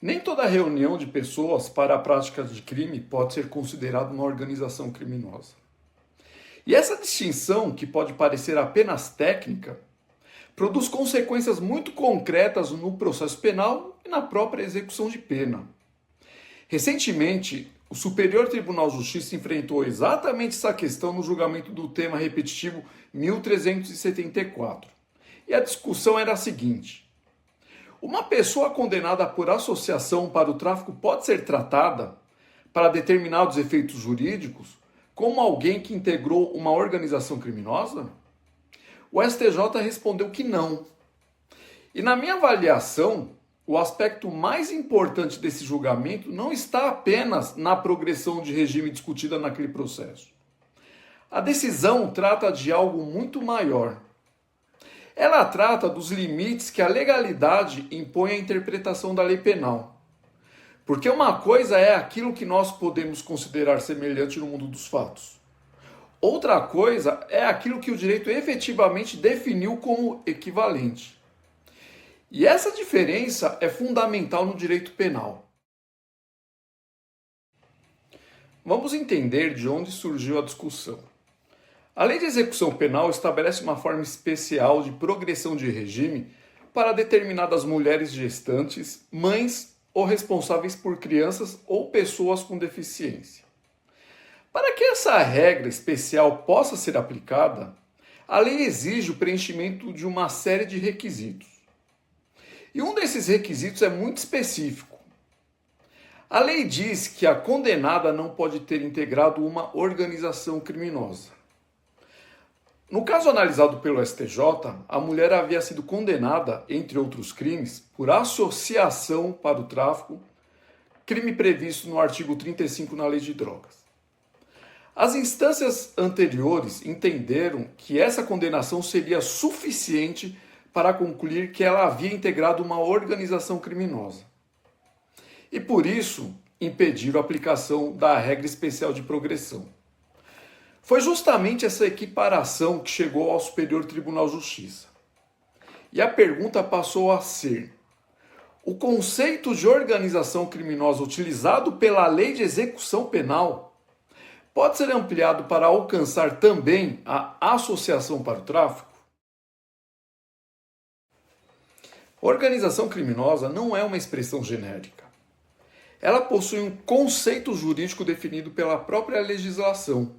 Nem toda reunião de pessoas para a prática de crime pode ser considerada uma organização criminosa. E essa distinção, que pode parecer apenas técnica, produz consequências muito concretas no processo penal e na própria execução de pena. Recentemente, o Superior Tribunal de Justiça enfrentou exatamente essa questão no julgamento do tema repetitivo 1374. E a discussão era a seguinte: uma pessoa condenada por associação para o tráfico pode ser tratada, para determinados efeitos jurídicos, como alguém que integrou uma organização criminosa? O STJ respondeu que não. E na minha avaliação, o aspecto mais importante desse julgamento não está apenas na progressão de regime discutida naquele processo. A decisão trata de algo muito maior. Ela trata dos limites que a legalidade impõe à interpretação da lei penal. Porque uma coisa é aquilo que nós podemos considerar semelhante no mundo dos fatos. Outra coisa é aquilo que o direito efetivamente definiu como equivalente. E essa diferença é fundamental no direito penal. Vamos entender de onde surgiu a discussão. A Lei de Execução Penal estabelece uma forma especial de progressão de regime para determinadas mulheres gestantes, mães ou responsáveis por crianças ou pessoas com deficiência. Para que essa regra especial possa ser aplicada, a lei exige o preenchimento de uma série de requisitos. E um desses requisitos é muito específico. A lei diz que a condenada não pode ter integrado uma organização criminosa. No caso analisado pelo STJ, a mulher havia sido condenada, entre outros crimes, por associação para o tráfico, crime previsto no artigo 35 na Lei de Drogas. As instâncias anteriores entenderam que essa condenação seria suficiente para concluir que ela havia integrado uma organização criminosa. E por isso, impediram a aplicação da regra especial de progressão. Foi justamente essa equiparação que chegou ao Superior Tribunal de Justiça. E a pergunta passou a ser: o conceito de organização criminosa utilizado pela Lei de Execução Penal pode ser ampliado para alcançar também a associação para o tráfico? Organização criminosa não é uma expressão genérica. Ela possui um conceito jurídico definido pela própria legislação,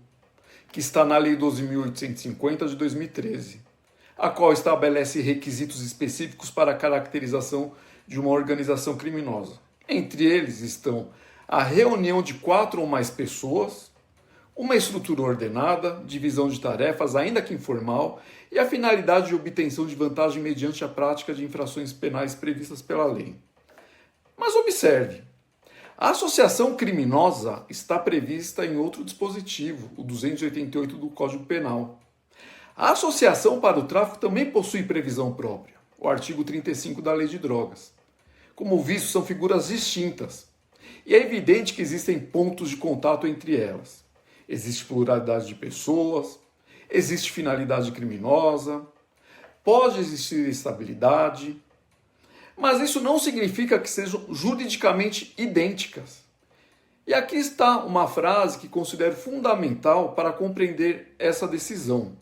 que está na Lei 12.850 de 2013, a qual estabelece requisitos específicos para a caracterização de uma organização criminosa. Entre eles estão a reunião de 4 ou mais pessoas, uma estrutura ordenada, divisão de tarefas, ainda que informal, e a finalidade de obtenção de vantagem mediante a prática de infrações penais previstas pela lei. Mas observe, a associação criminosa está prevista em outro dispositivo, o 288 do Código Penal. A associação para o tráfico também possui previsão própria, o artigo 35 da Lei de Drogas. Como visto, são figuras distintas, e é evidente que existem pontos de contato entre elas. Existe pluralidade de pessoas, existe finalidade criminosa, pode existir estabilidade, mas isso não significa que sejam juridicamente idênticas. E aqui está uma frase que considero fundamental para compreender essa decisão.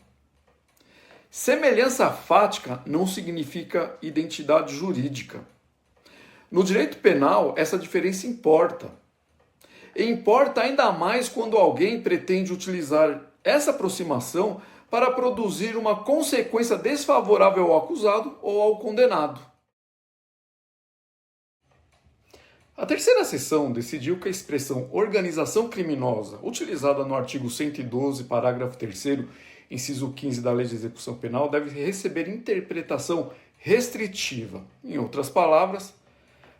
Semelhança fática não significa identidade jurídica. No direito penal, essa diferença importa. E importa ainda mais quando alguém pretende utilizar essa aproximação para produzir uma consequência desfavorável ao acusado ou ao condenado. A terceira seção decidiu que a expressão organização criminosa, utilizada no artigo 112, parágrafo 3º, inciso 15 da Lei de Execução Penal, deve receber interpretação restritiva. Em outras palavras,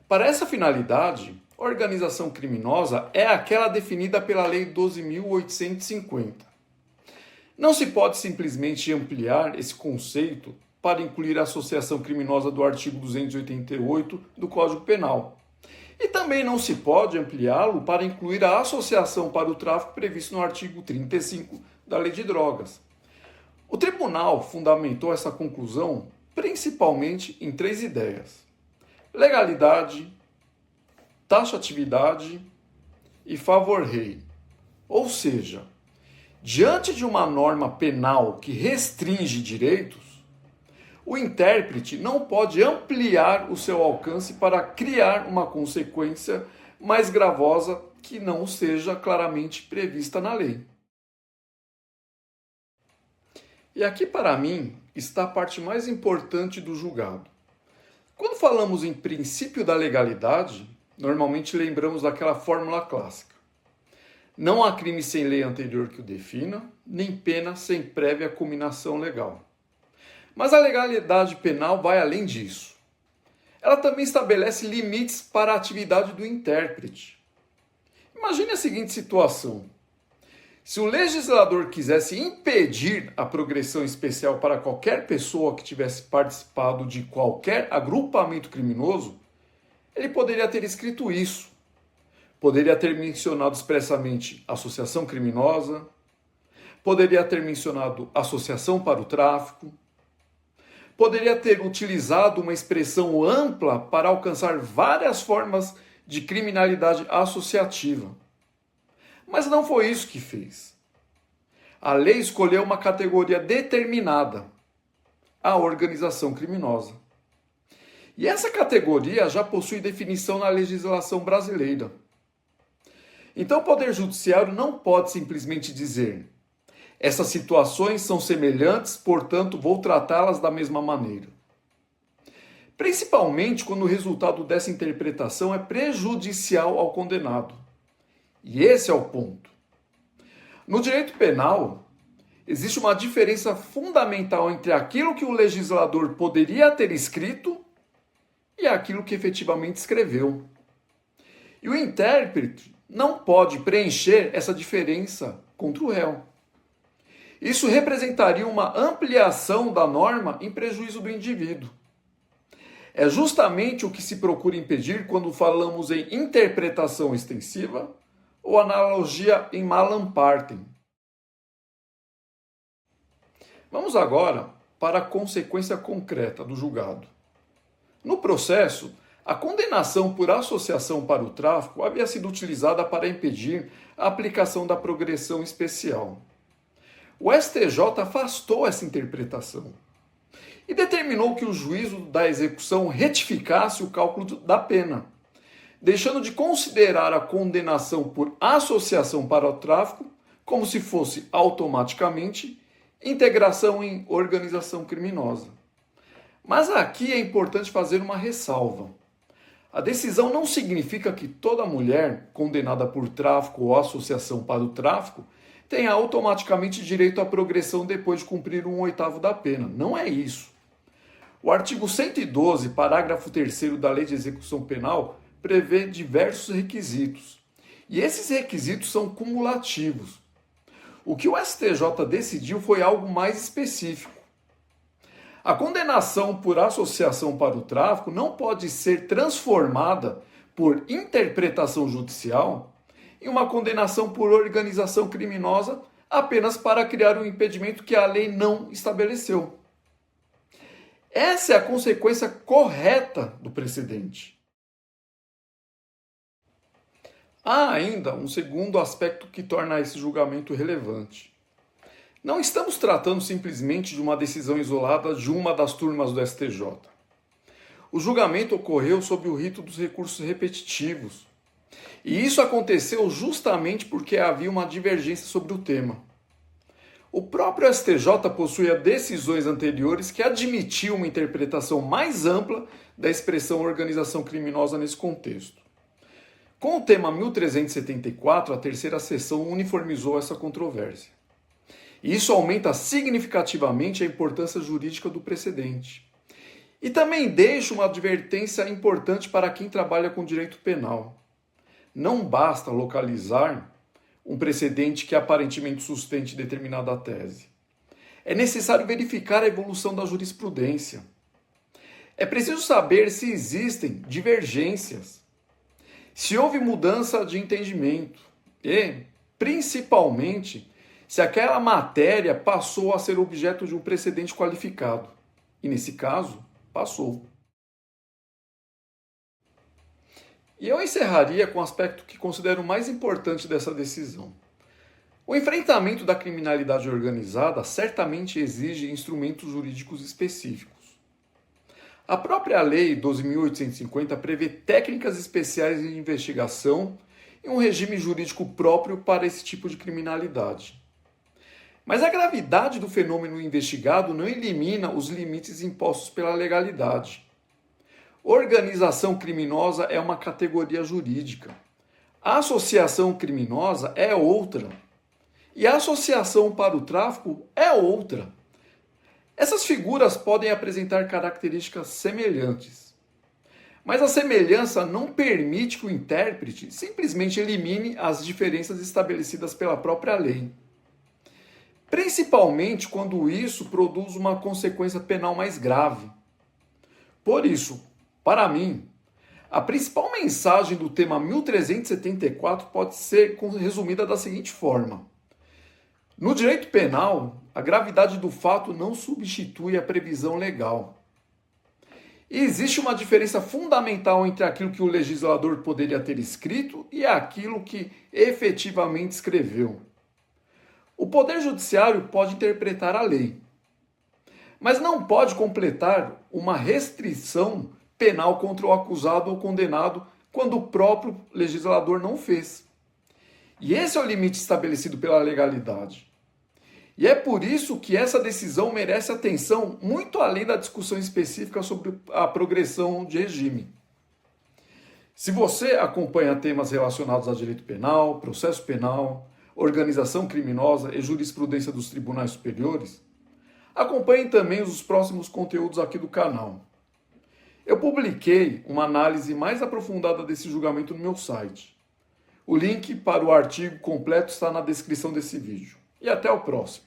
para essa finalidade, organização criminosa é aquela definida pela Lei 12.850. Não se pode simplesmente ampliar esse conceito para incluir a associação criminosa do artigo 288 do Código Penal. E também não se pode ampliá-lo para incluir a associação para o tráfico previsto no artigo 35 da Lei de Drogas. O tribunal fundamentou essa conclusão principalmente em 3 ideias: legalidade, taxatividade e favor-rei. Ou seja, diante de uma norma penal que restringe direitos, o intérprete não pode ampliar o seu alcance para criar uma consequência mais gravosa que não seja claramente prevista na lei. E aqui, para mim, está a parte mais importante do julgado. Quando falamos em princípio da legalidade, normalmente lembramos daquela fórmula clássica. Não há crime sem lei anterior que o defina, nem pena sem prévia cominação legal. Mas a legalidade penal vai além disso. Ela também estabelece limites para a atividade do intérprete. Imagine a seguinte situação. Se o legislador quisesse impedir a progressão especial para qualquer pessoa que tivesse participado de qualquer agrupamento criminoso, ele poderia ter escrito isso. Poderia ter mencionado expressamente associação criminosa, poderia ter mencionado associação para o tráfico, poderia ter utilizado uma expressão ampla para alcançar várias formas de criminalidade associativa. Mas não foi isso que fez. A lei escolheu uma categoria determinada, a organização criminosa. E essa categoria já possui definição na legislação brasileira. Então o Poder Judiciário não pode simplesmente dizer: essas situações são semelhantes, portanto vou tratá-las da mesma maneira. Principalmente quando o resultado dessa interpretação é prejudicial ao condenado. E esse é o ponto. No direito penal, existe uma diferença fundamental entre aquilo que o legislador poderia ter escrito e aquilo que efetivamente escreveu. E o intérprete não pode preencher essa diferença contra o réu. Isso representaria uma ampliação da norma em prejuízo do indivíduo. É justamente o que se procura impedir quando falamos em interpretação extensiva ou analogia em malam partem. Vamos agora para a consequência concreta do julgado. No processo, a condenação por associação para o tráfico havia sido utilizada para impedir a aplicação da progressão especial. O STJ afastou essa interpretação e determinou que o juízo da execução retificasse o cálculo da pena, deixando de considerar a condenação por associação para o tráfico como se fosse automaticamente integração em organização criminosa. Mas aqui é importante fazer uma ressalva. A decisão não significa que toda mulher condenada por tráfico ou associação para o tráfico tenha automaticamente direito à progressão depois de cumprir 1/8 da pena. Não é isso. O artigo 112, parágrafo 3º da Lei de Execução Penal, prevê diversos requisitos. E esses requisitos são cumulativos. O que o STJ decidiu foi algo mais específico. A condenação por associação para o tráfico não pode ser transformada por interpretação judicial em uma condenação por organização criminosa apenas para criar um impedimento que a lei não estabeleceu. Essa é a consequência correta do precedente. Há ainda um segundo aspecto que torna esse julgamento relevante. Não estamos tratando simplesmente de uma decisão isolada de uma das turmas do STJ. O julgamento ocorreu sob o rito dos recursos repetitivos. E isso aconteceu justamente porque havia uma divergência sobre o tema. O próprio STJ possuía decisões anteriores que admitiam uma interpretação mais ampla da expressão organização criminosa nesse contexto. Com o tema 1374, a terceira seção uniformizou essa controvérsia. E isso aumenta significativamente a importância jurídica do precedente. E também deixa uma advertência importante para quem trabalha com direito penal. Não basta localizar um precedente que aparentemente sustente determinada tese. É necessário verificar a evolução da jurisprudência. É preciso saber se existem divergências, se houve mudança de entendimento e, principalmente, se aquela matéria passou a ser objeto de um precedente qualificado. E, nesse caso, passou. E eu encerraria com o aspecto que considero mais importante dessa decisão. O enfrentamento da criminalidade organizada certamente exige instrumentos jurídicos específicos. A própria Lei 12.850 prevê técnicas especiais de investigação e um regime jurídico próprio para esse tipo de criminalidade. Mas a gravidade do fenômeno investigado não elimina os limites impostos pela legalidade. Organização criminosa é uma categoria jurídica. A associação criminosa é outra. E a associação para o tráfico é outra. Essas figuras podem apresentar características semelhantes. Mas a semelhança não permite que o intérprete simplesmente elimine as diferenças estabelecidas pela própria lei. Principalmente quando isso produz uma consequência penal mais grave. Por isso, para mim, a principal mensagem do tema 1374 pode ser resumida da seguinte forma. No direito penal, a gravidade do fato não substitui a previsão legal. E existe uma diferença fundamental entre aquilo que o legislador poderia ter escrito e aquilo que efetivamente escreveu. O Poder Judiciário pode interpretar a lei, mas não pode completar uma restrição penal contra o acusado ou condenado quando o próprio legislador não fez. E esse é o limite estabelecido pela legalidade. E é por isso que essa decisão merece atenção muito além da discussão específica sobre a progressão de regime. Se você acompanha temas relacionados a direito penal, processo penal, organização criminosa e jurisprudência dos tribunais superiores, acompanhe também os próximos conteúdos aqui do canal. Eu publiquei uma análise mais aprofundada desse julgamento no meu site. O link para o artigo completo está na descrição desse vídeo. E até o próximo.